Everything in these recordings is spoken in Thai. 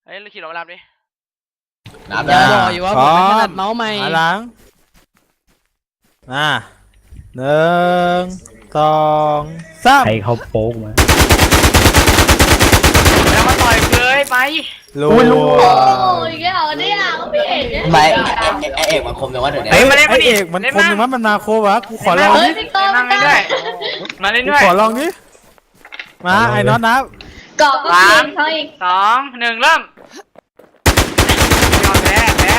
เฮ้ยเราขี่รถมารับดิ นับ อย่า นะ บอกอยู่ว่าผมไม่ถนัดเมาส์ใหม่ หลัง1 2 3 ใครเขาโป๊กมา แล้วมาต่อยเลยไป ลู โอ้ยแกเอาเนี่ยก็ไม่เห็นเนี่ย ทำไมไอเอกมันคมจังวะเดี๋ยวนี้ เฮ้ยมาเล่น ไอ มาดิ เอกมันคมถึงว่ามันมาโควะกูขอลอง เฮ้ย ดิ พี่โก้ มา ไม่ เล่น ได้ ด้วยมาเล่น กู ด้วย ขอลองดิมาไอ้น็อตนับ เกาะก็เปลี่ยนเขาอีก 2 1เริ่มยอมแพ้แพ้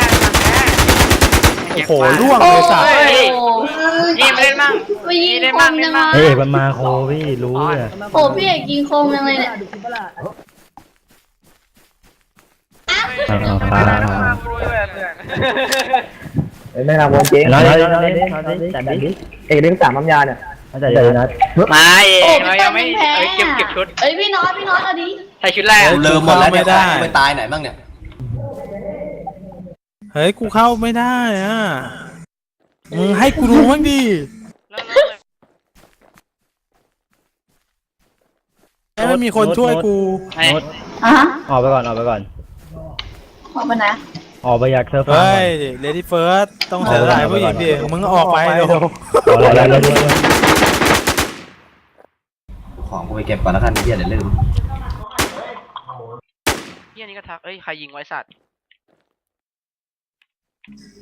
โอ้โหล่วงเลยสัตว์ ยิงมาเล่นมั่ง ไปยิงคมยังไง เอกมันมาโคพี่รู้เนี่ย โอ้พี่เอกยิงคมยังไงเนี่ย เอาฟ้า ไม่ทำวงจริง น้อยจัดดิ เอกเรื่องสามน้ำยาเนี่ย จัดดินะ มาเอ โอ้ งเรา พี่ ยั ต้ ง น ไม่ แพ้ เก็บชุด เอ้ยพี่น้อยเอาดิ ใส่ชุดแรก กูลืมหมดแล้วเนี่ยไปตายไหนบ้างเนี่ย เฮ้ยกูเข้าไม่ได้อ่ะมึงให้กูดูบ้างดิไม่มีคนช่วยกู อ่ะฮะ ออกไปก่อน ขอไปนะ ออกไปอยากเซิร์ฟ เฮ้ยเลดี้เฟิร์สต้องเสียสายผู้หญิงดิมึงออกไปเร็ว อะไร ของกูไปเก็บก่อนแล้วกันเดี๋ยวลืม เฮียนี่ก็ทักเอ้ยใครยิงไว้สัตว์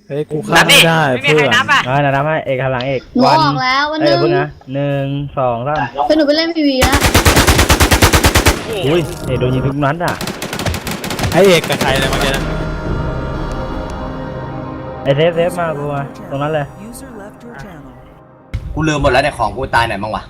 เฮ้ยกูเข้าไม่ได้ ไม่มี เพื่ ใคร อน นับอ่ะ นะไหมเอกหันหลังเอก หนูออกแล้ววันนึง เพิ่งนะ1 2 3 คือหนูไปเล่นพีวีแล้ว อุ้ยเอกโดนยิงทุกนัดอ่ะ ไอเอกกับใครเลยเมื่อกี้นะ ไอเซฟมากูมาตรงนั้นเลย กูลืมหมดแล้วเนี่ยของกูตายไหนบ้างวะ